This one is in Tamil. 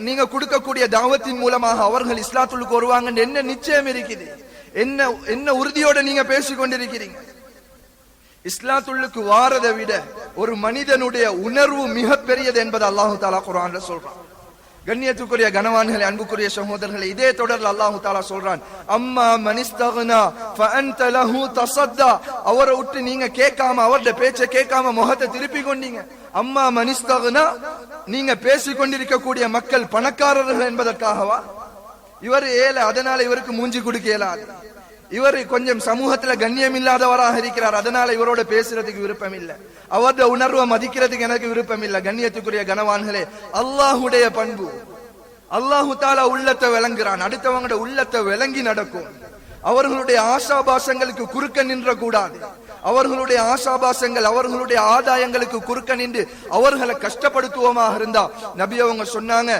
நீங்க கொடுக்கக்கூடிய தாவத்தின் மூலமாக அவர்கள் இஸ்லாத்துக்கு வருவாங்க என்ன நிச்சயம் இருக்குது? என்ன உறுதியோட நீங்க பேசிக்கொண்டிருக்கிறீங்க? இஸ்லாத்துக்கு வாரதை விட ஒரு மனிதனுடைய உணர்வு மிக பெரியது என்பது அல்லாஹு தாலா குர்ஆன்ல சொல்றான். கண்ணியத்துக்குரிய கனவான்களே, அன்புக்குரிய சகோதரர்களே, இதே தொடர்ல அல்லாஹு தாலா சொல்றான், அம்மா மனிஸ்தக்னா ஃபஅன்த லஹு தஸத்தா. அவரை விட்டு நீங்க கேட்காம, அவருடைய பேச்சை கேட்காம முகத்தை திருப்பி கொண்டீங்க. அம்மா மனிஸ்தக்னா, நீங்க பேசிக்கொண்டிருக்கக்கூடிய மக்கள் பணக்காரர்கள் என்பதற்காகவா? இவர் ஏழை, அதனால இவருக்கு மூஞ்சி கொடுக்க இயலாது. இவர் கொஞ்சம் சமூகத்துல கண்ணியம் இல்லாதவராக இருக்கிறார், அதனால இவரோட பேசுறதுக்கு விருப்பம் இல்லை. அவருடைய உணர்வை மதிக்கிறதுக்கு எனக்கு விருப்பம் இல்லை. கண்ணியத்துக்குரிய கனவான்களே, அல்லாஹுடைய பண்பு, அல்லாஹு தாலா உள்ளத்தை விளங்குறான். அடுத்தவங்களோட உள்ளத்தை விளங்கி நடக்கும். அவர்களுடைய ஆசாபாசங்களுக்கு குறுக்க நின்ற கூடாது. அவர்களுடைய ஆசாபாசங்கள், அவர்களுடைய ஆதாயங்களுக்கு குறுக்க நின்று அவர்களை கஷ்டப்படுத்துவோமாக இருந்தா நபி அவங்க சொன்னாங்க,